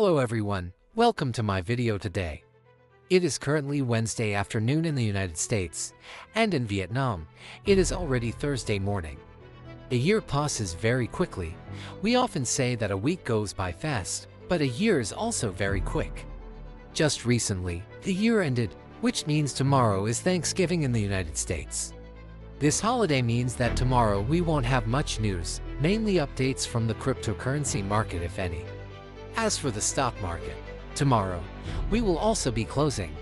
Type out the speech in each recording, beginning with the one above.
Hello everyone, welcome to my video today. It is currently Wednesday afternoon in the United States, and in Vietnam, it is already Thursday morning. A year passes very quickly. We often say that a week goes by fast, but a year is also very quick. Just recently, the year ended, which means tomorrow is Thanksgiving in the United States. This holiday means that tomorrow we won't have much news, mainly updates from the cryptocurrency market if any. As for the stock market, tomorrow, we will also be closing,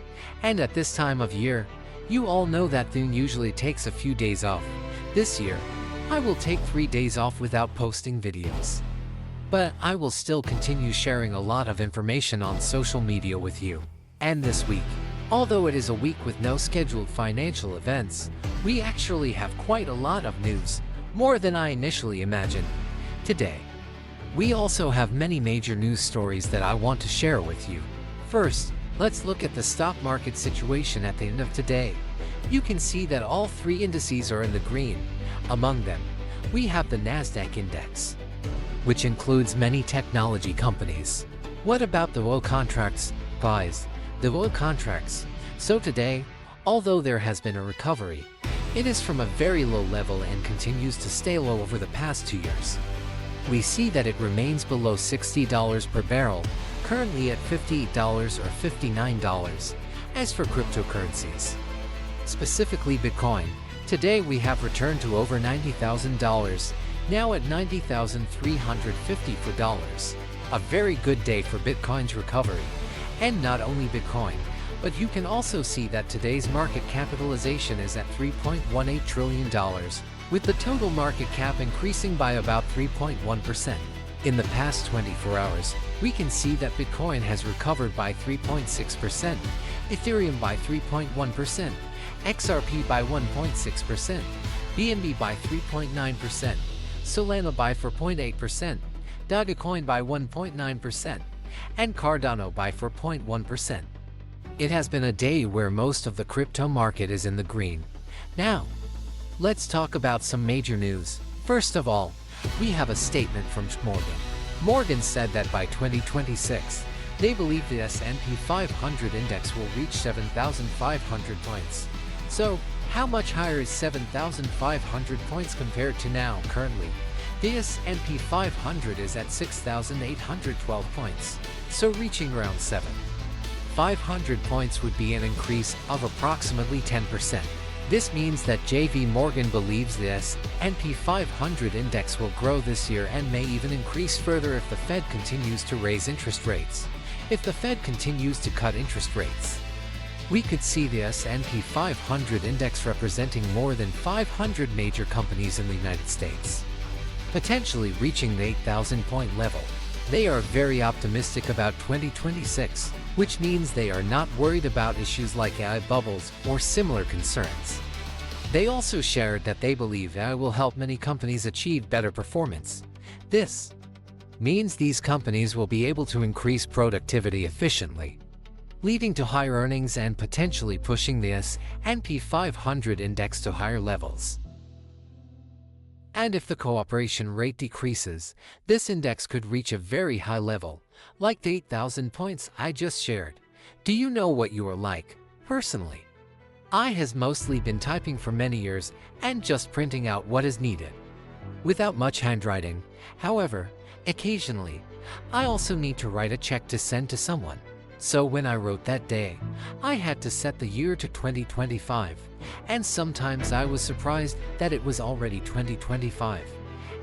and at this time of year, you all know that Thune usually takes a few days off. This year, I will take 3 days off without posting videos. But I will still continue sharing a lot of information on social media with you. And this week, although it is a week with no scheduled financial events, we actually have quite a lot of news, more than I initially imagined. Today, we also have many major news stories that I want to share with you. First, let's look at the stock market situation at the end of today. You can see that all 3 indices are in the green. Among them, we have the Nasdaq index, which includes many technology companies. What about the oil contracts, guys? The oil contracts. So today, although there has been a recovery, it is from a very low level and continues to stay low over the past 2 years. We see that it remains below $60 per barrel, currently at $58 or $59. As for cryptocurrencies, specifically Bitcoin, today we have returned to over $90,000, now at $90,350 for dollars. A very good day for Bitcoin's recovery. And not only Bitcoin, but you can also see that today's market capitalization is at $3.18 trillion, with the total market cap increasing by about 3.1%. In the past 24 hours, we can see that Bitcoin has recovered by 3.6%, Ethereum by 3.1%, XRP by 1.6%, BNB by 3.9%, Solana by 4.8%, Dogecoin by 1.9%, and Cardano by 4.1%. It has been a day where most of the crypto market is in the green. Now, let's talk about some major news. First of all, we have a statement from JPMorgan. Morgan said that by 2026, they believe the S&P 500 index will reach 7,500 points. So, how much higher is 7,500 points compared to now? Currently, the S&P 500 is at 6,812 points, so reaching around 7,500 points would be an increase of approximately 10%. This means that JPMorgan believes the S&P 500 index will grow this year and may even increase further if the Fed continues to raise interest rates. If the Fed continues to cut interest rates, we could see the S&P 500 index representing more than 500 major companies in the United States, potentially reaching the 8,000-point level. They are very optimistic about 2026, which means they are not worried about issues like AI bubbles or similar concerns. They also shared that they believe AI will help many companies achieve better performance. This means these companies will be able to increase productivity efficiently, leading to higher earnings and potentially pushing the S&P 500 index to higher levels. And if the cooperation rate decreases, this index could reach a very high level, like the 8,000 points I just shared. Do you know what you are like? Personally, I has mostly been typing for many years and just printing out what is needed, without much handwriting. However, occasionally, I also need to write a check to send to someone. So when I wrote that day, I had to set the year to 2025, and sometimes I was surprised that it was already 2025.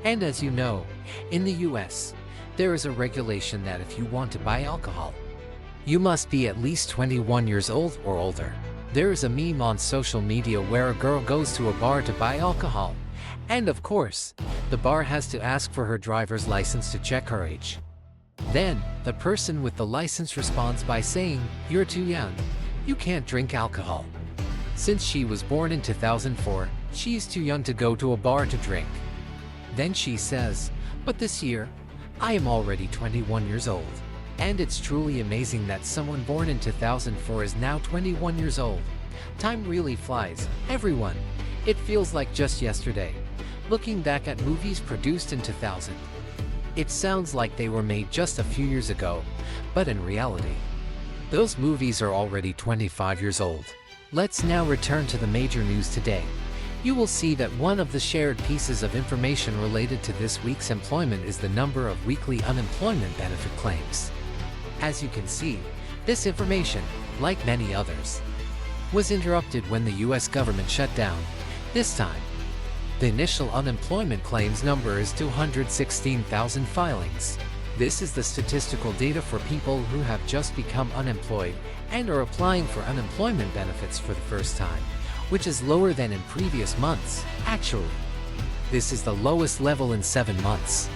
And as you know, in the US, there is a regulation that if you want to buy alcohol, you must be at least 21 years old or older. There is a meme on social media where a girl goes to a bar to buy alcohol, and of course, the bar has to ask for her driver's license to check her age. Then, the person with the license responds by saying, "You're too young. You can't drink alcohol." Since she was born in 2004, she's too young to go to a bar to drink. Then she says, "But this year, I am already 21 years old." And it's truly amazing that someone born in 2004 is now 21 years old. Time really flies, everyone. It feels like just yesterday, looking back at movies produced in 2000. It sounds like they were made just a few years ago, but in reality, those movies are already 25 years old. Let's now return to the major news today. You will see that one of the shared pieces of information related to this week's employment is the number of weekly unemployment benefit claims. As you can see, this information, like many others, was interrupted when the US government shut down. This time, the initial unemployment claims number is 216,000 filings. This is the statistical data for people who have just become unemployed and are applying for unemployment benefits for the first time, which is lower than in previous months. Actually, this is the lowest level in 7 months,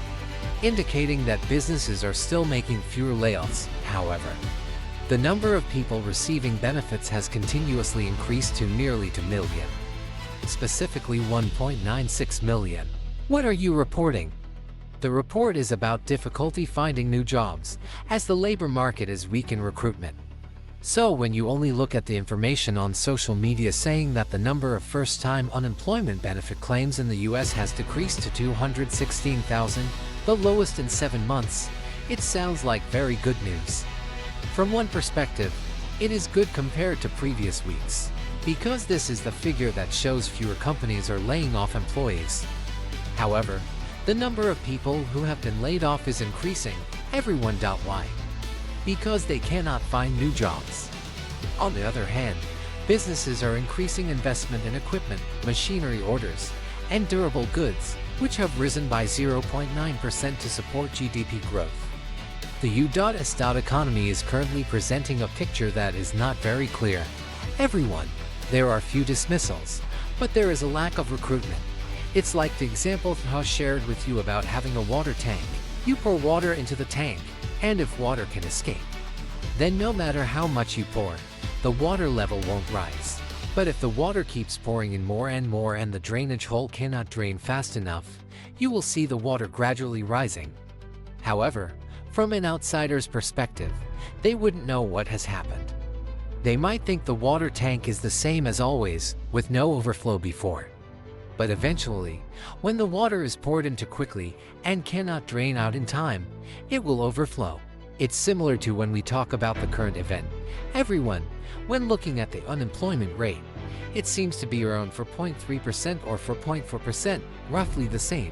indicating that businesses are still making fewer layoffs. However, the number of people receiving benefits has continuously increased to nearly 2 million, specifically 1.96 million. What are you reporting? The report is about difficulty finding new jobs, as the labor market is weak in recruitment. So when you only look at the information on social media saying that the number of first-time unemployment benefit claims in the US has decreased to 216,000, the lowest in 7 months, it sounds like very good news. From one perspective, it is good compared to previous weeks, because this is the figure that shows fewer companies are laying off employees. However, the number of people who have been laid off is increasing. Everyone doubt why. Because they cannot find new jobs. On the other hand, businesses are increasing investment in equipment, machinery orders, and durable goods, which have risen by 0.9% to support GDP growth. The U.S. economy is currently presenting a picture that is not very clear. There are few dismissals, but there is a lack of recruitment. It's like the example I shared with you about having a water tank. You pour water into the tank, and if water can escape, then no matter how much you pour, the water level won't rise. But if the water keeps pouring in more and more and the drainage hole cannot drain fast enough, you will see the water gradually rising. However, from an outsider's perspective, they wouldn't know what has happened. They might think the water tank is the same as always, with no overflow before. But eventually, when the water is poured into quickly and cannot drain out in time, it will overflow. It's similar to when we talk about the current event. When looking at the unemployment rate, it seems to be around 4.3% or 4.4%, roughly the same.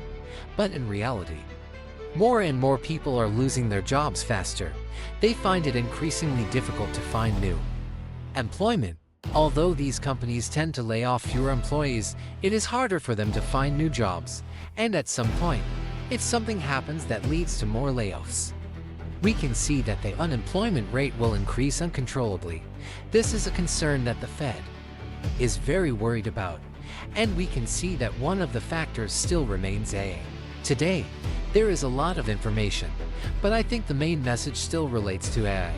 But in reality, more and more people are losing their jobs faster. They find it increasingly difficult to find new employment. Although these companies tend to lay off fewer employees, it is harder for them to find new jobs. And at some point, if something happens that leads to more layoffs, we can see that the unemployment rate will increase uncontrollably. This is a concern that the Fed is very worried about, and we can see that one of the factors still remains AI. Today, there is a lot of information, but I think the main message still relates to AI.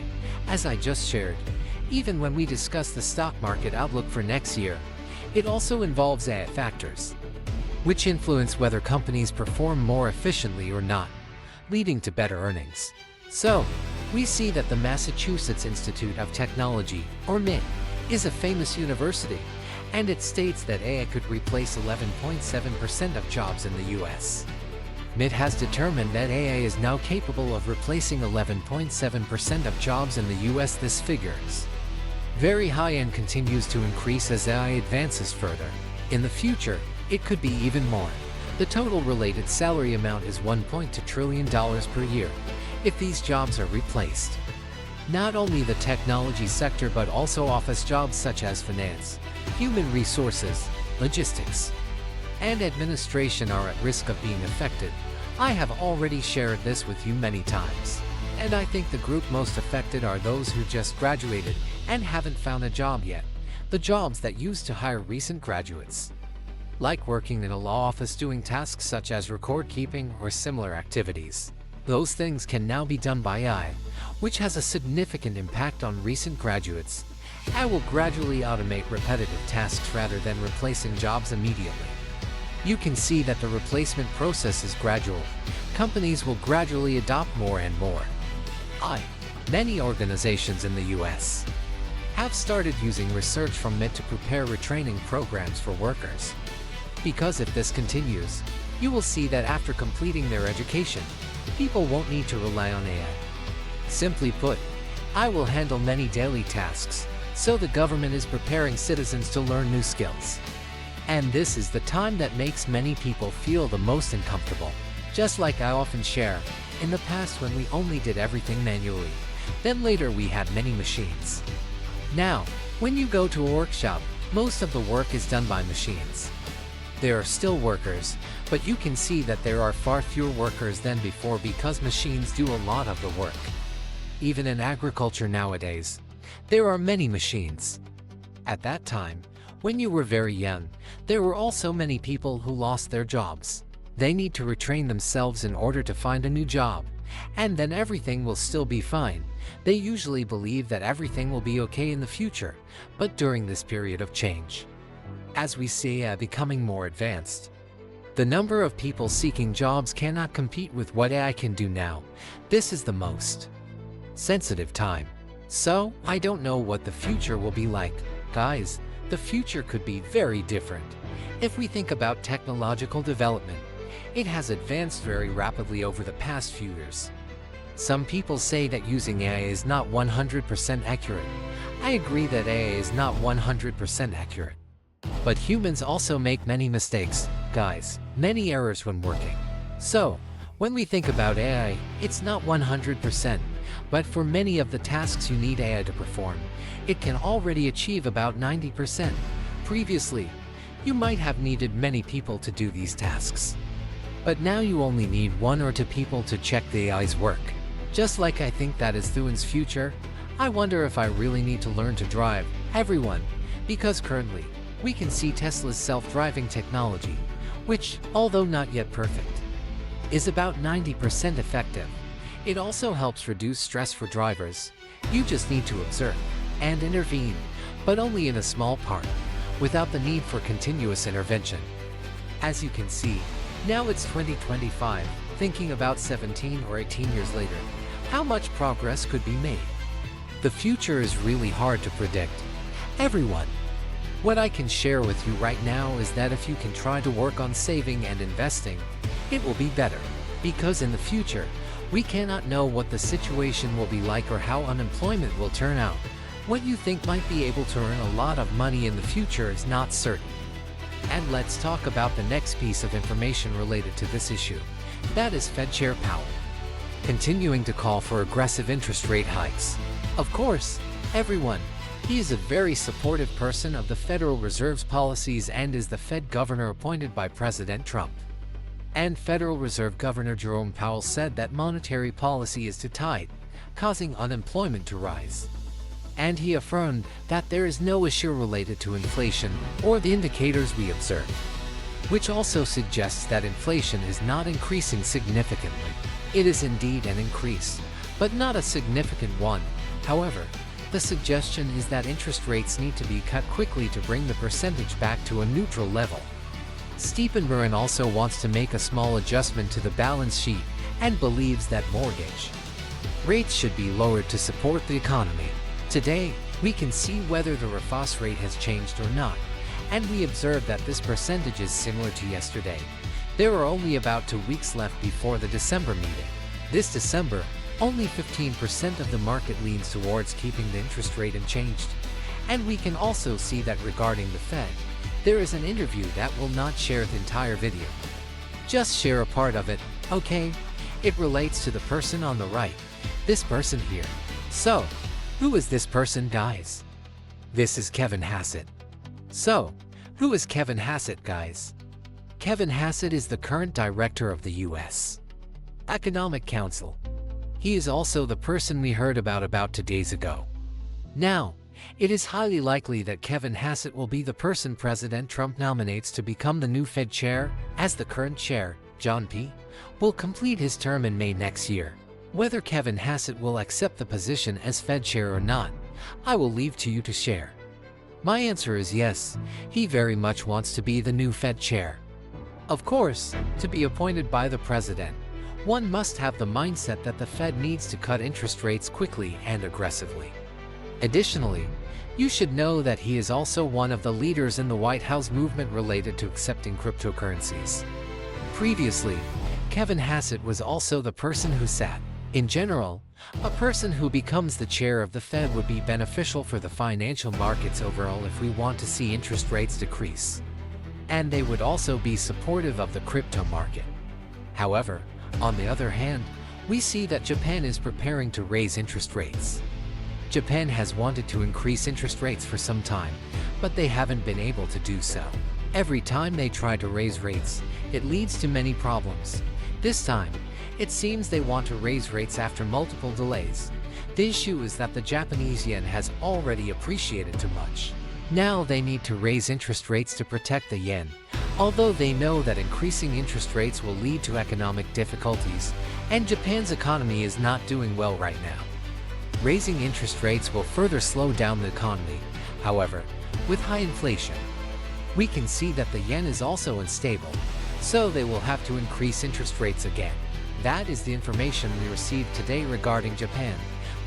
As I just shared, even when we discuss the stock market outlook for next year, it also involves AI factors, which influence whether companies perform more efficiently or not, leading to better earnings. So, we see that the Massachusetts Institute of Technology, or MIT, is a famous university, and it states that AI could replace 11.7% of jobs in the US. MIT has determined that AI is now capable of replacing 11.7% of jobs in the US. This figures very high and continues to increase as AI advances further. In the future, it could be even more. The total related salary amount is $1.2 trillion per year if these jobs are replaced. Not only the technology sector but also office jobs such as finance, human resources, logistics, and administration are at risk of being affected. I have already shared this with you many times, and I think the group most affected are those who just graduated and haven't found a job yet. The jobs that used to hire recent graduates, like working in a law office doing tasks such as record keeping or similar activities. Those things can now be done by AI, which has a significant impact on recent graduates. AI will gradually automate repetitive tasks rather than replacing jobs immediately. You can see that the replacement process is gradual. Companies will gradually adopt more and more. Many organizations in the US have started using research from MIT to prepare retraining programs for workers. Because if this continues, you will see that after completing their education, people won't need to rely on AI. Simply put, AI will handle many daily tasks, so the government is preparing citizens to learn new skills. And this is the time that makes many people feel the most uncomfortable. Just like I often share, in the past when we only did everything manually, then later we had many machines. Now, when you go to a workshop, most of the work is done by machines. There are still workers, but you can see that there are far fewer workers than before because machines do a lot of the work. Even in agriculture nowadays, there are many machines. At that time, when you were very young, there were also many people who lost their jobs. They need to retrain themselves in order to find a new job, and then everything will still be fine. They usually believe that everything will be okay in the future, but during this period of change, as we see AI becoming more advanced, the number of people seeking jobs cannot compete with what AI can do now. This is the most sensitive time. So, I don't know what the future will be like. Guys, the future could be very different. If we think about technological development, it has advanced very rapidly over the past few years. Some people say that using AI is not 100% accurate. I agree that AI is not 100% accurate. But humans also make many mistakes, guys, many errors when working. So, when we think about AI, it's not 100%, but for many of the tasks you need AI to perform, it can already achieve about 90%. Previously, you might have needed many people to do these tasks. But now you only need 1 or 2 people to check the AI's work. Just like I think that is Thuan's future, I wonder if I really need to learn to drive, everyone, because currently, we can see Tesla's self-driving technology, which, although not yet perfect, is about 90% effective. It also helps reduce stress for drivers. You just need to observe and intervene, but only in a small part, without the need for continuous intervention. As you can see, now it's 2025, thinking about 17 or 18 years later, how much progress could be made? The future is really hard to predict. Everyone. What I can share with you right now is that if you can try to work on saving and investing, it will be better. Because in the future, we cannot know what the situation will be like or how unemployment will turn out. What you think might be able to earn a lot of money in the future is not certain. And let's talk about the next piece of information related to this issue. That is Fed Chair Powell continuing to call for aggressive interest rate hikes. Of course, everyone, he is a very supportive person of the Federal Reserve's policies and is the Fed governor appointed by President Trump. And Federal Reserve Governor Jerome Powell said that monetary policy is too tight, causing unemployment to rise. And he affirmed that there is no issue related to inflation or the indicators we observe, which also suggests that inflation is not increasing significantly. It is indeed an increase, but not a significant one. However, the suggestion is that interest rates need to be cut quickly to bring the percentage back to a neutral level. Stephen Murren also wants to make a small adjustment to the balance sheet and believes that mortgage rates should be lowered to support the economy. Today, we can see whether the reverse rate has changed or not, and we observe that this percentage is similar to yesterday. There are only about 2 weeks left before the December meeting. This December, only 15% of the market leans towards keeping the interest rate unchanged. And we can also see that regarding the Fed, there is an interview that will not share the entire video. Just share a part of it, okay? It relates to the person on the right, this person here. So, who is this person, guys? This is Kevin Hassett. So, who is Kevin Hassett, guys? Kevin Hassett is the current director of the U.S. Economic Council. He is also the person we heard about 2 days ago. Now, it is highly likely that Kevin Hassett will be the person President Trump nominates to become the new Fed chair, as the current chair, John P., will complete his term in May next year. Whether Kevin Hassett will accept the position as Fed chair or not, I will leave to you to share. My answer is yes, he very much wants to be the new Fed chair. Of course, to be appointed by the president, one must have the mindset that the Fed needs to cut interest rates quickly and aggressively. Additionally, you should know that he is also one of the leaders in the White House movement related to accepting cryptocurrencies. Previously, Kevin Hassett was also the person who said, in general, a person who becomes the chair of the Fed would be beneficial for the financial markets overall if we want to see interest rates decrease. And they would also be supportive of the crypto market. However, on the other hand, we see that Japan is preparing to raise interest rates. Japan has wanted to increase interest rates for some time, but they haven't been able to do so. Every time they try to raise rates, it leads to many problems. This time, it seems they want to raise rates after multiple delays. The issue is that the Japanese yen has already appreciated too much. Now they need to raise interest rates to protect the yen, although they know that increasing interest rates will lead to economic difficulties, and Japan's economy is not doing well right now. Raising interest rates will further slow down the economy. However, with high inflation, we can see that the yen is also unstable, so they will have to increase interest rates again. That is the information we received today regarding Japan,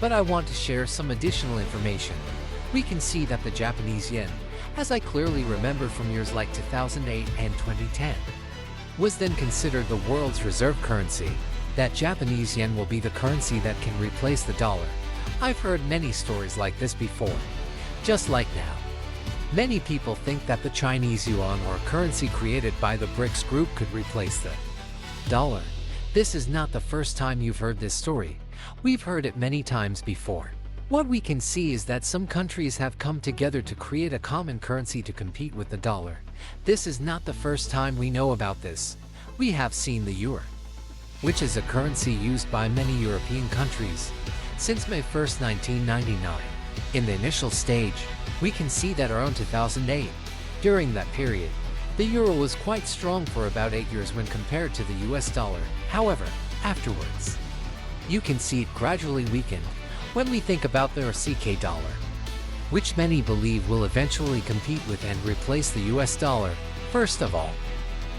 but I want to share some additional information. We can see that the Japanese yen, as I clearly remember from years like 2008 and 2010, was then considered the world's reserve currency. That Japanese yen will be the currency that can replace the dollar. I've heard many stories like this before. Just like now, many people think that the Chinese yuan, or currency created by the BRICS group, could replace the dollar. This is not the first time you've heard this story. We've heard it many times before. What we can see is that some countries have come together to create a common currency to compete with the dollar. This is not the first time we know about this. We have seen the euro, which is a currency used by many European countries since May 1st, 1999. In the initial stage, we can see that around 2008, during that period, the euro was quite strong for about 8 years when compared to the US dollar. However, afterwards, you can see it gradually weakened when we think about the RCK dollar, which many believe will eventually compete with and replace the US dollar. First of all,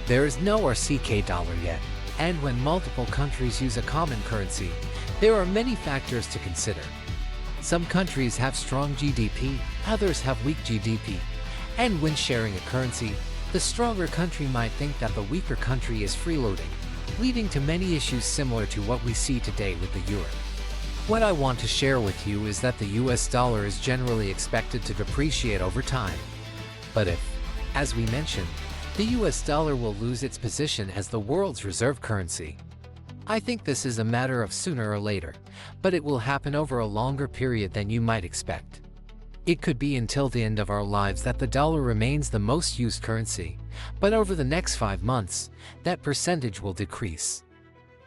there is no RCK dollar yet, and when multiple countries use a common currency, there are many factors to consider. Some countries have strong GDP, others have weak GDP, and when sharing a currency, the stronger country might think that the weaker country is freeloading, leading to many issues similar to what we see today with the euro. What I want to share with you is that the US dollar is generally expected to depreciate over time. But if, as we mentioned, the US dollar will lose its position as the world's reserve currency, I think this is a matter of sooner or later, but it will happen over a longer period than you might expect. It could be until the end of our lives that the dollar remains the most used currency, but over the next 5 months, that percentage will decrease.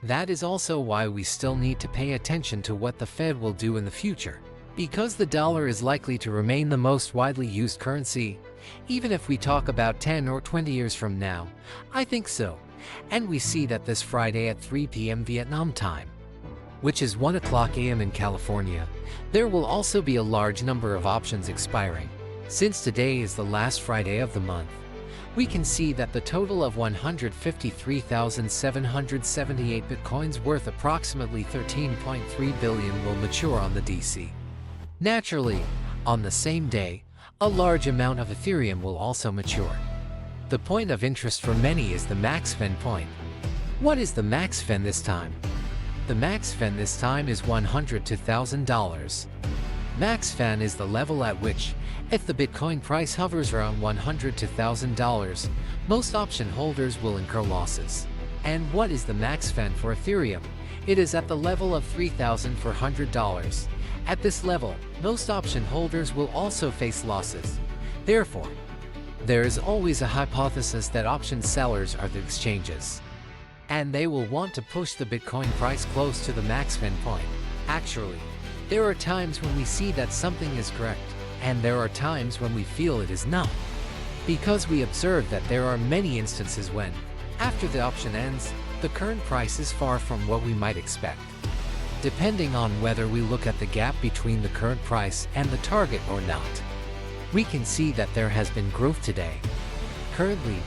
That is also why we still need to pay attention to what the Fed will do in the future, because the dollar is likely to remain the most widely used currency, even if we talk about 10 or 20 years from now. I think so, and we see that this Friday at 3 p.m. Vietnam time, which is 1 o'clock a.m. in California, there will also be a large number of options expiring. Since today is the last Friday of the month, we can see that the total of 153,778 bitcoins worth approximately 13.3 billion will mature on the DC. Naturally, on the same day, a large amount of Ethereum will also mature. The point of interest for many is the max fen point. What is the max fen this time? The max fen this time is $100 to $1,000. Max fen is the level at which, if the Bitcoin price hovers around $100 to $1,000, most option holders will incur losses. And what is the max fen for Ethereum? It is at the level of $3,400. At this level, most option holders will also face losses. Therefore, there is always a hypothesis that option sellers are the exchanges, and they will want to push the Bitcoin price close to the max fen point. Actually, there are times when we see that something is correct, and there are times when we feel it is not, because we observe that there are many instances when, after the option ends, the current price is far from what we might expect. Depending on whether we look at the gap between the current price and the target or not, we can see that there has been growth today. Currently,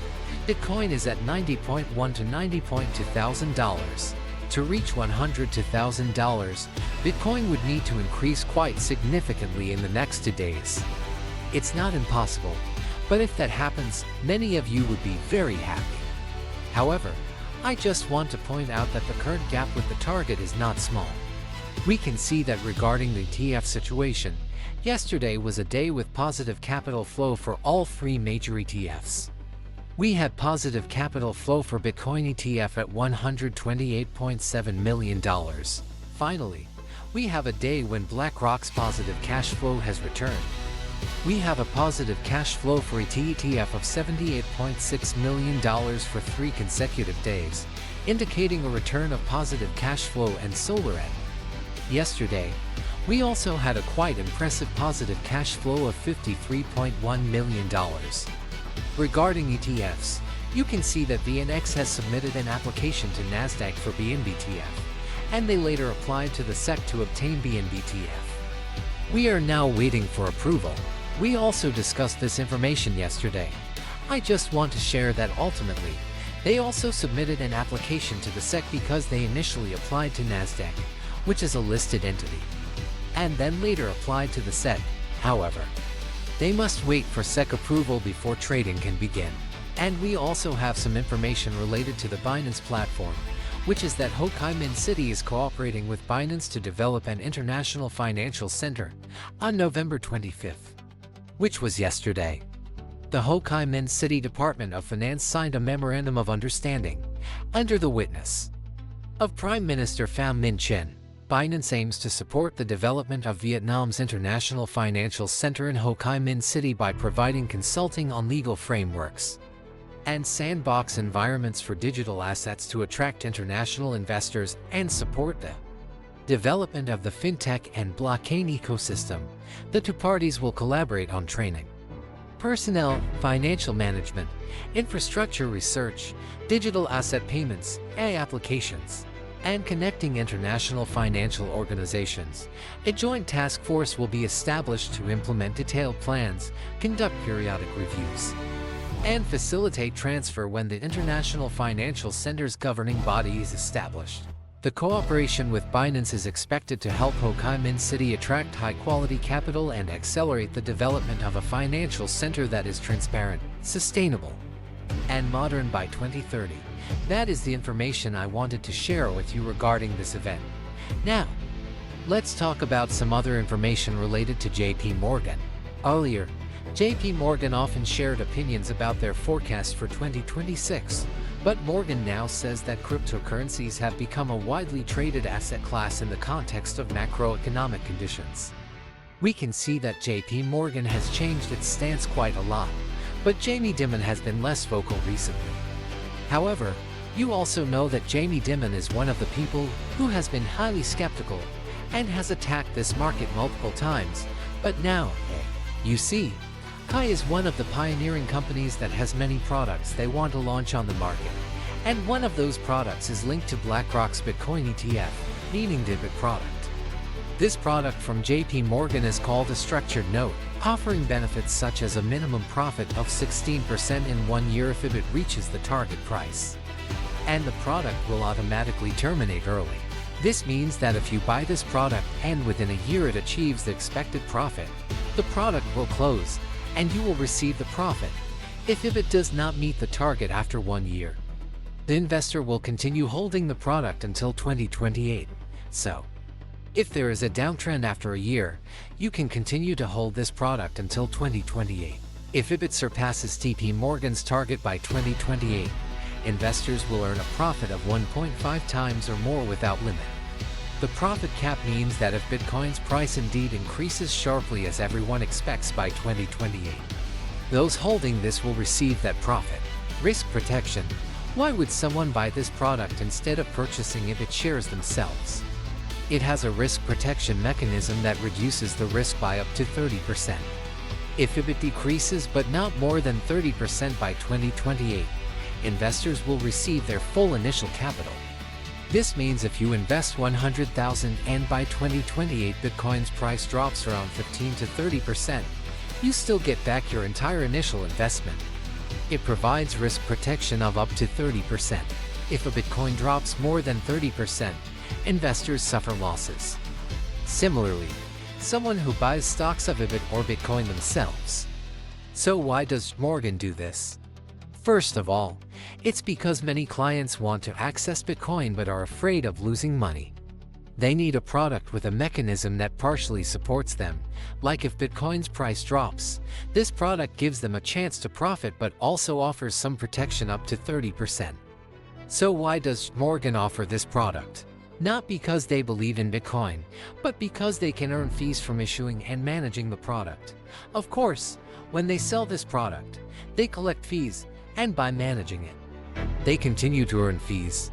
Bitcoin is at $90.1 to $90.2 thousand. To reach $100 to $1,000, Bitcoin would need to increase quite significantly in the next 2 days. It's not impossible, but if that happens, many of you would be very happy. However, I just want to point out that the current gap with the target is not small. We can see that regarding the ETF situation, yesterday was a day with positive capital flow for all three major ETFs. We had positive capital flow for Bitcoin ETF at $128.7 million. Finally, we have a day when BlackRock's positive cash flow has returned. We have a positive cash flow for ET ETF of $78.6 million for 3 consecutive days, indicating a return of positive cash flow and SolarEd. Yesterday, we also had a quite impressive positive cash flow of $53.1 million. Regarding ETFs, you can see that VNX has submitted an application to Nasdaq for BNBTF, and they later applied to the SEC to obtain BNBTF. We are now waiting for approval. We also discussed this information yesterday. I just want to share that ultimately, they also submitted an application to the SEC because they initially applied to Nasdaq, which is a listed entity, and then later applied to the SEC. However, they must wait for SEC approval before trading can begin. And we also have some information related to the Binance platform, which is that Ho Chi Minh City is cooperating with Binance to develop an international financial center on November 25th, which was yesterday. The Ho Chi Minh City Department of Finance signed a memorandum of understanding under the witness of Prime Minister Pham Minh Chinh. Binance aims to support the development of Vietnam's international financial center in Ho Chi Minh City by providing consulting on legal frameworks and sandbox environments for digital assets to attract international investors and support the development of the fintech and blockchain ecosystem. The two parties will collaborate on training, personnel, financial management, infrastructure research, digital asset payments, and applications, and connecting international financial organizations. A joint task force will be established to implement detailed plans, conduct periodic reviews, and facilitate transfer when the International Financial Center's governing body is established. The cooperation with Binance is expected to help Ho Chi Minh City attract high-quality capital and accelerate the development of a financial center that is transparent, sustainable, and modern by 2030. That is the information I wanted to share with you regarding this event. Now, let's talk about some other information related to JPMorgan. Earlier, JPMorgan often shared opinions about their forecast for 2026, but Morgan now says that cryptocurrencies have become a widely traded asset class in the context of macroeconomic conditions. We can see that JPMorgan has changed its stance quite a lot, but Jamie Dimon has been less vocal recently. However, you also know that Jamie Dimon is one of the people who has been highly skeptical and has attacked this market multiple times, but now, you see, Kai is one of the pioneering companies that has many products they want to launch on the market, and one of those products is linked to BlackRock's Bitcoin ETF, meaning DBIT product. This product from JPMorgan is called a structured note, offering benefits such as a minimum profit of 16% in 1 year if it reaches the target price. And the product will automatically terminate early. This means that if you buy this product and within a year it achieves the expected profit, the product will close, and you will receive the profit. If it does not meet the target after 1 year, the investor will continue holding the product until 2028. So, if there is a downtrend after a year, you can continue to hold this product until 2028. If it surpasses JPMorgan's target by 2028, investors will earn a profit of 1.5 times or more without limit. The profit cap means that if Bitcoin's price indeed increases sharply as everyone expects by 2028, those holding this will receive that profit. Risk protection. Why would someone buy this product instead of purchasing it shares themselves? It has a risk protection mechanism that reduces the risk by up to 30%. If it decreases but not more than 30% by 2028, investors will receive their full initial capital. This means if you invest 100,000 and by 2028 Bitcoin's price drops around 15 to 30%, you still get back your entire initial investment. It provides risk protection of up to 30%. If a Bitcoin drops more than 30%, investors suffer losses. Similarly, someone who buys stocks of IBIT or Bitcoin themselves. So why does Morgan do this? First of all, it's because many clients want to access Bitcoin but are afraid of losing money. They need a product with a mechanism that partially supports them, like if Bitcoin's price drops. This product gives them a chance to profit but also offers some protection up to 30%. So why does JPMorgan offer this product? Not because they believe in Bitcoin, but because they can earn fees from issuing and managing the product. Of course, when they sell this product, they collect fees, and by managing it, they continue to earn fees,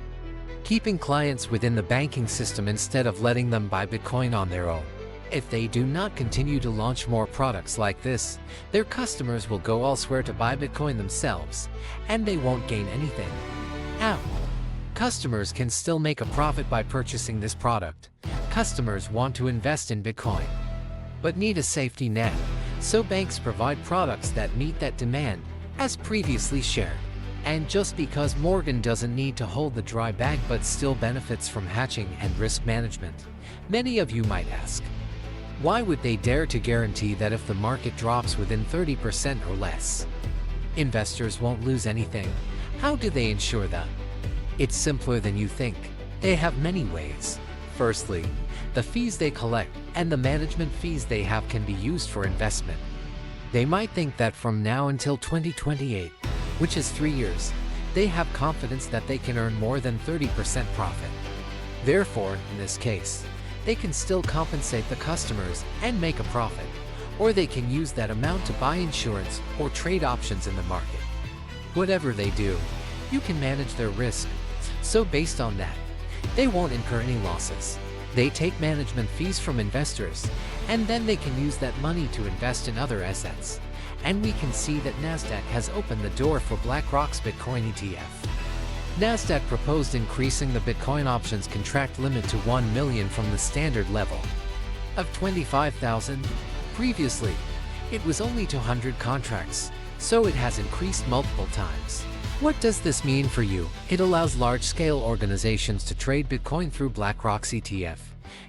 keeping clients within the banking system instead of letting them buy Bitcoin on their own. If they do not continue to launch more products like this, their customers will go elsewhere to buy Bitcoin themselves, and they won't gain anything. How? Customers can still make a profit by purchasing this product. Customers want to invest in Bitcoin, but need a safety net, so banks provide products that meet that demand, as previously shared. And just because Morgan doesn't need to hold the dry bag but still benefits from hatching and risk management, many of you might ask, why would they dare to guarantee that if the market drops within 30% or less, investors won't lose anything? How do they ensure that? It's simpler than you think. They have many ways. Firstly, the fees they collect and the management fees they have can be used for investment. They might think that from now until 2028, which is 3 years, they have confidence that they can earn more than 30% profit. Therefore, in this case, they can still compensate the customers and make a profit, or they can use that amount to buy insurance or trade options in the market. Whatever they do, you can manage their risk, so based on that, they won't incur any losses. They take management fees from investors, and then they can use that money to invest in other assets. And we can see that Nasdaq has opened the door for BlackRock's Bitcoin ETF. Nasdaq proposed increasing the Bitcoin options contract limit to 1 million from the standard level of 25,000. Previously, it was only 200 contracts, so it has increased multiple times. What does this mean for you? It allows large-scale organizations to trade Bitcoin through BlackRock's ETF.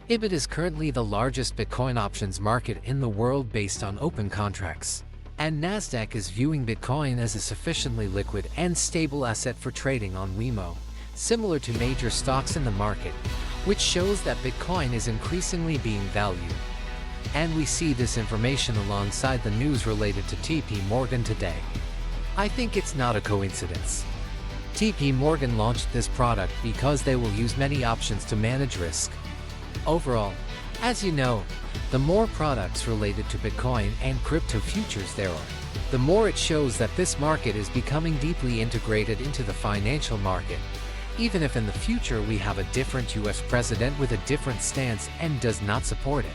IBIT is currently the largest Bitcoin options market in the world based on open contracts. And Nasdaq is viewing Bitcoin as a sufficiently liquid and stable asset for trading on Wemo, similar to major stocks in the market, which shows that Bitcoin is increasingly being valued. And we see this information alongside the news related to JPMorgan today. I think it's not a coincidence. JPMorgan launched this product because they will use many options to manage risk. Overall, as you know, the more products related to Bitcoin and crypto futures there are, the more it shows that this market is becoming deeply integrated into the financial market. Even if in the future we have a different US president with a different stance and does not support it,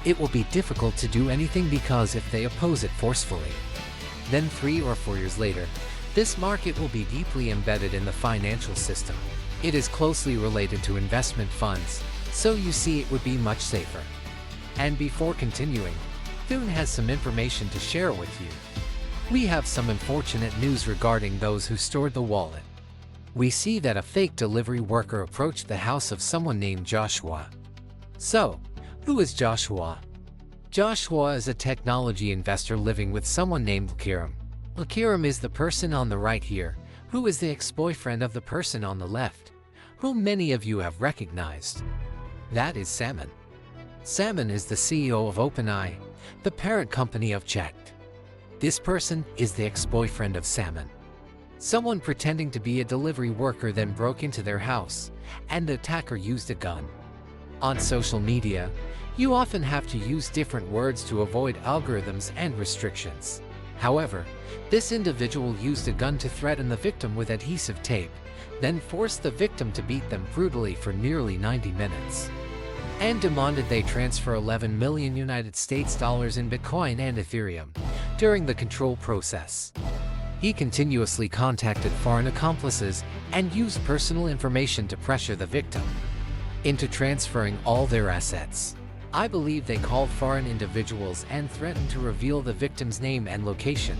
it will be difficult to do anything because if they oppose it forcefully, then 3 or 4 years later, this market will be deeply embedded in the financial system. It is closely related to investment funds, so you see it would be much safer. And before continuing, Thune has some information to share with you. We have some unfortunate news regarding those who stored the wallet. We see that a fake delivery worker approached the house of someone named Joshua. So, who is Joshua? Joshua is a technology investor living with someone named Lakiram. Lakiram is the person on the right here, who is the ex-boyfriend of the person on the left, whom many of you have recognized. That is Salman. Salman is the CEO of OpenAI, the parent company of Chat. This person is the ex-boyfriend of Salman. Someone pretending to be a delivery worker then broke into their house, and the attacker used a gun. On social media, you often have to use different words to avoid algorithms and restrictions. However, this individual used a gun to threaten the victim with adhesive tape, then forced the victim to beat them brutally for nearly 90 minutes. And demanded they transfer $11 million in Bitcoin and Ethereum during the control process. He continuously contacted foreign accomplices and used personal information to pressure the victim into transferring all their assets. I believe they called foreign individuals and threatened to reveal the victim's name and location.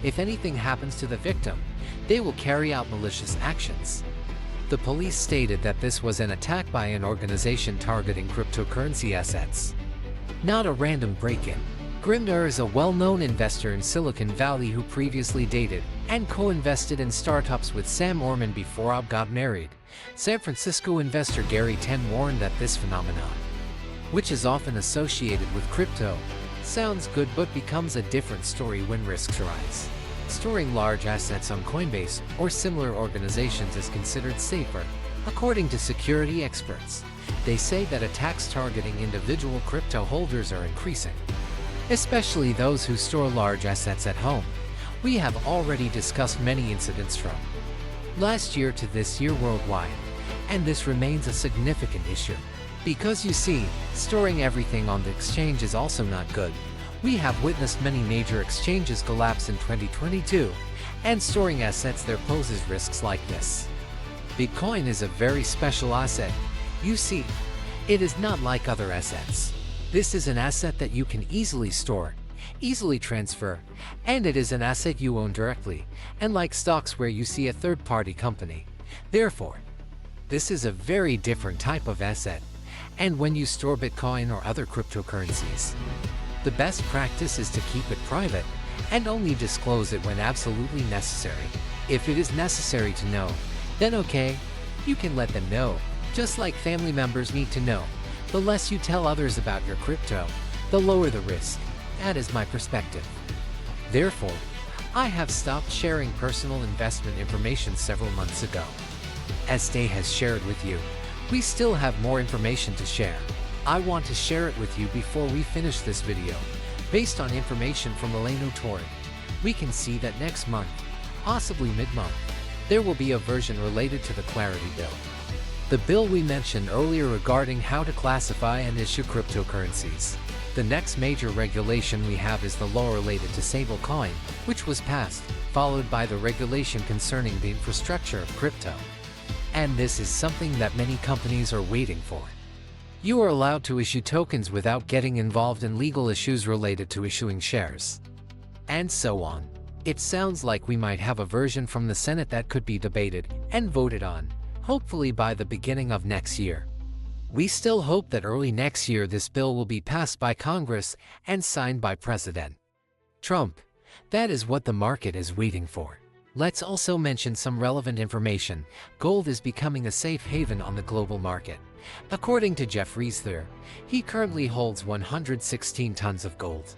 If anything happens to the victim, they will carry out malicious actions. The police stated that this was an attack by an organization targeting cryptocurrency assets, not a random break-in. Grimner is a well-known investor in Silicon Valley who previously dated and co-invested in startups with Sam Orman before Bob got married. San Francisco investor Gary Ten warned that this phenomenon, which is often associated with crypto, sounds good but becomes a different story when risks arise. Storing large assets on Coinbase or similar organizations is considered safer, according to security experts. They say that attacks targeting individual crypto holders are increasing, especially those who store large assets at home. We have already discussed many incidents from last year to this year worldwide, and this remains a significant issue. Because you see, storing everything on the exchange is also not good. We have witnessed many major exchanges collapse in 2022, and storing assets there poses risks like this. Bitcoin is a very special asset. You see, it is not like other assets. This is an asset that you can easily store, easily transfer, and it is an asset you own directly, unlike stocks where you see a third-party company. Therefore, this is a very different type of asset. And when you store Bitcoin or other cryptocurrencies, the best practice is to keep it private and only disclose it when absolutely necessary. If it is necessary to know, then okay, you can let them know, just like family members need to know. The less you tell others about your crypto, the lower the risk. That is my perspective. Therefore, I have stopped sharing personal investment information several months ago. As Stay has shared with you, we still have more information to share. I want to share it with you before we finish this video. Based on information from Eleno Torre, we can see that next month, possibly mid-month, there will be a version related to the Clarity Bill. The bill we mentioned earlier regarding how to classify and issue cryptocurrencies. The next major regulation we have is the law related to stablecoin, which was passed, followed by the regulation concerning the infrastructure of crypto. And this is something that many companies are waiting for. You are allowed to issue tokens without getting involved in legal issues related to issuing shares, and so on. It sounds like we might have a version from the Senate that could be debated and voted on, hopefully by the beginning of next year. We still hope that early next year this bill will be passed by Congress and signed by President Trump. That is what the market is waiting for. Let's also mention some relevant information. Gold is becoming a safe haven on the global market. According to Jeff Riesler, he currently holds 116 tons of gold,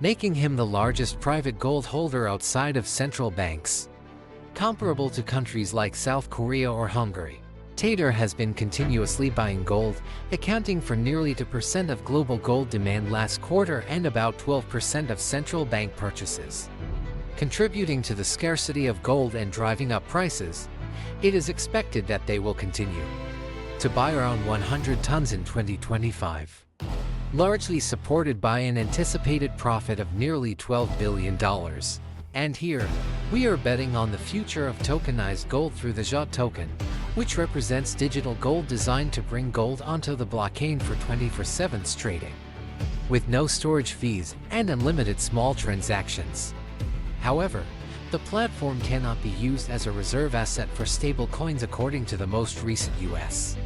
making him the largest private gold holder outside of central banks, comparable to countries like South Korea or Hungary. Tether has been continuously buying gold, accounting for nearly 2% of global gold demand last quarter and about 12% of central bank purchases, contributing to the scarcity of gold and driving up prices. It is expected that they will continue to buy around 100 tons in 2025, largely supported by an anticipated profit of nearly $12 billion. And here, we are betting on the future of tokenized gold through the JPMorgan token, which represents digital gold designed to bring gold onto the blockchain for 24/7 trading, with no storage fees and unlimited small transactions. However, the platform cannot be used as a reserve asset for stablecoins according to the most recent US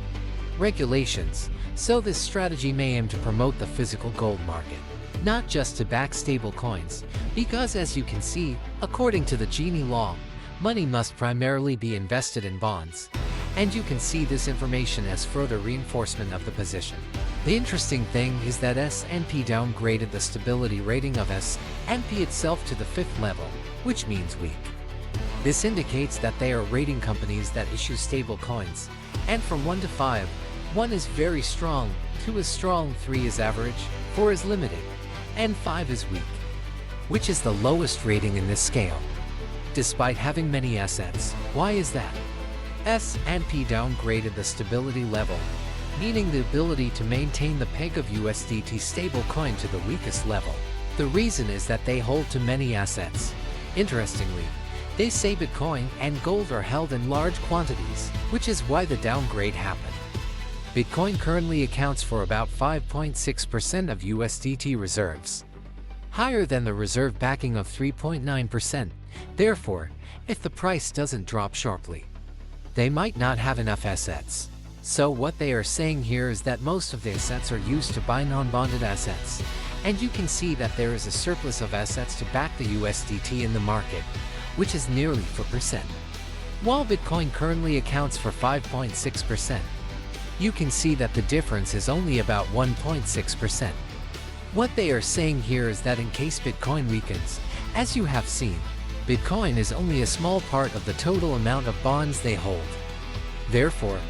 regulations, so this strategy may aim to promote the physical gold market, not just to back stablecoins, because as you can see, according to the Genie law, money must primarily be invested in bonds, and you can see this information as further reinforcement of the position. The interesting thing is that S&P downgraded the stability rating of S&P itself to the 5th level, which means weak. This indicates that they are rating companies that issue stable coins, and from 1 to 5, 1 is very strong, 2 is strong, 3 is average, 4 is limited, and 5 is weak, which is the lowest rating in this scale, despite having many assets. Why is that? S&P downgraded the stability level, meaning the ability to maintain the peg of USDT stablecoin to the weakest level. The reason is that they hold too many assets. Interestingly, they say Bitcoin and gold are held in large quantities, which is why the downgrade happened. Bitcoin currently accounts for about 5.6% of USDT reserves, higher than the reserve backing of 3.9%. Therefore, if the price doesn't drop sharply, they might not have enough assets. So what they are saying here is that most of the assets are used to buy non-bonded assets, and you can see that there is a surplus of assets to back the USDT in the market, which is nearly 4%, while Bitcoin currently accounts for 5.6%. You can see that the difference is only about 1.6%. What they are saying here is that in case Bitcoin weakens, as you have seen, Bitcoin is only a small part of the total amount of bonds they hold. Therefore,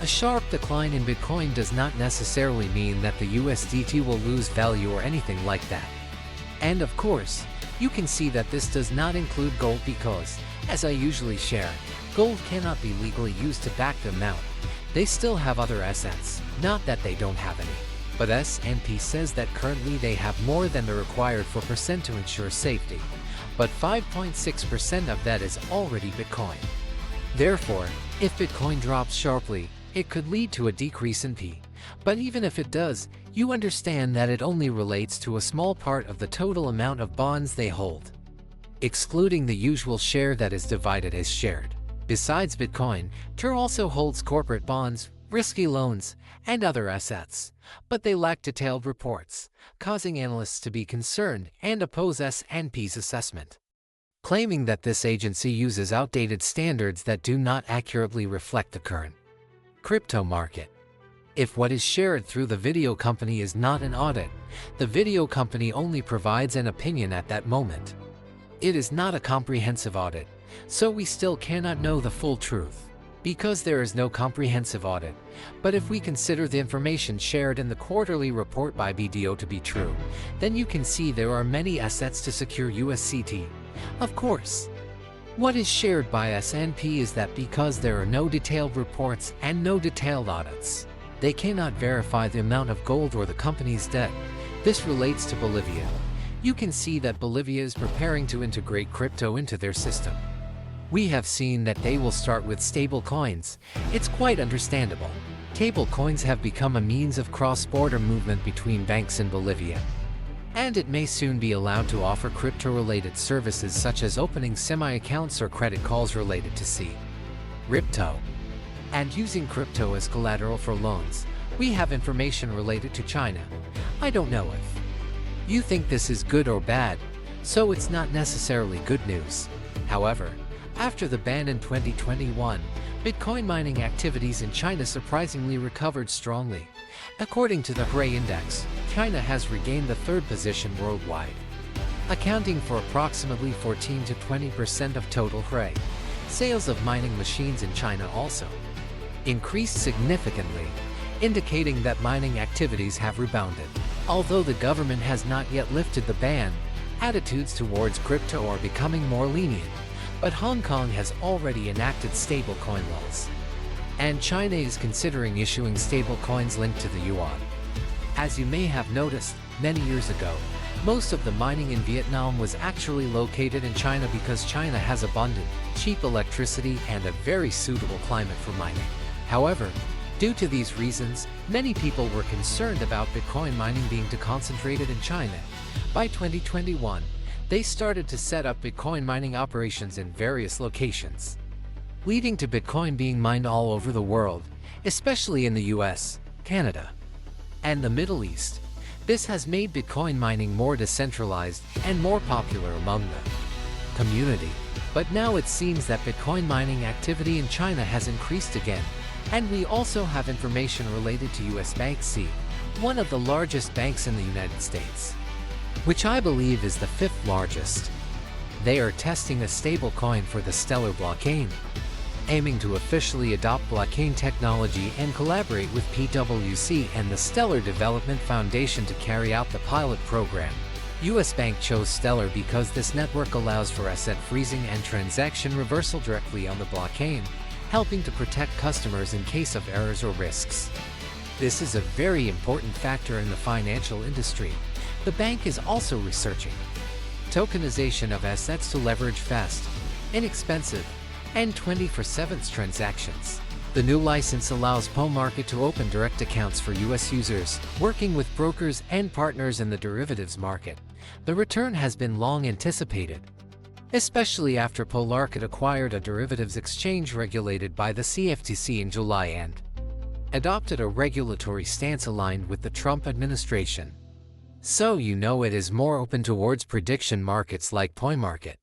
a sharp decline in Bitcoin does not necessarily mean that the USDT will lose value or anything like that. And of course, you can see that this does not include gold because, as I usually share, gold cannot be legally used to back them out. They still have other assets, not that they don't have any. But S&P says that currently they have more than the required 4% to ensure safety. But 5.6% of that is already Bitcoin. Therefore, if Bitcoin drops sharply, it could lead to a decrease in P. But even if it does, you understand that it only relates to a small part of the total amount of bonds they hold, excluding the usual share that is divided as shared. Besides Bitcoin, Tether also holds corporate bonds, risky loans, and other assets, but they lack detailed reports, causing analysts to be concerned and oppose S&P's assessment, claiming that this agency uses outdated standards that do not accurately reflect the current crypto market. If what is shared through the video company is not an audit, the video company only provides an opinion at that moment. It is not a comprehensive audit, so we still cannot know the full truth, because there is no comprehensive audit. But if we consider the information shared in the quarterly report by BDO to be true, then you can see there are many assets to secure USDT. Of course, what is shared by S&P is that because there are no detailed reports and no detailed audits, they cannot verify the amount of gold or the company's debt. This relates to Bolivia. You can see that Bolivia is preparing to integrate crypto into their system. We have seen that they will start with stable coins. It's quite understandable. Stable coins have become a means of cross-border movement between banks in Bolivia, and it may soon be allowed to offer crypto-related services such as opening semi-accounts or credit calls related to crypto, and using crypto as collateral for loans. We have information related to China. I don't know if you think this is good or bad, so it's not necessarily good news. However, after the ban in 2021, Bitcoin mining activities in China surprisingly recovered strongly. According to the Hray Index, China has regained the third position worldwide, accounting for approximately 14 to 20% of total Hray. Sales of mining machines in China also increased significantly, indicating that mining activities have rebounded. Although the government has not yet lifted the ban, attitudes towards crypto are becoming more lenient. But Hong Kong has already enacted stablecoin laws, and China is considering issuing stablecoins linked to the yuan. As you may have noticed, many years ago, most of the mining in Vietnam was actually located in China because China has abundant, cheap electricity and a very suitable climate for mining. However, due to these reasons, many people were concerned about Bitcoin mining being too concentrated in China. By 2021, they started to set up Bitcoin mining operations in various locations, leading to Bitcoin being mined all over the world, especially in the US, Canada, and the Middle East. This has made Bitcoin mining more decentralized and more popular among the community. But now it seems that Bitcoin mining activity in China has increased again, and we also have information related to US Bank C, one of the largest banks in the United States, which I believe is the 5th largest. They are testing a stablecoin for the Stellar blockchain, aiming to officially adopt blockchain technology and collaborate with PwC and the Stellar Development Foundation to carry out the pilot program. US Bank chose Stellar because this network allows for asset freezing and transaction reversal directly on the blockchain, helping to protect customers in case of errors or risks. This is a very important factor in the financial industry. The bank is also researching tokenization of assets to leverage fast, inexpensive, and 24/7 transactions. The new license allows PoMarket to open direct accounts for US users, working with brokers and partners in the derivatives market. The return has been long anticipated, especially after PoMarket acquired a derivatives exchange regulated by the CFTC in July and adopted a regulatory stance aligned with the Trump administration. So you know it is more open towards prediction markets like PoMarket.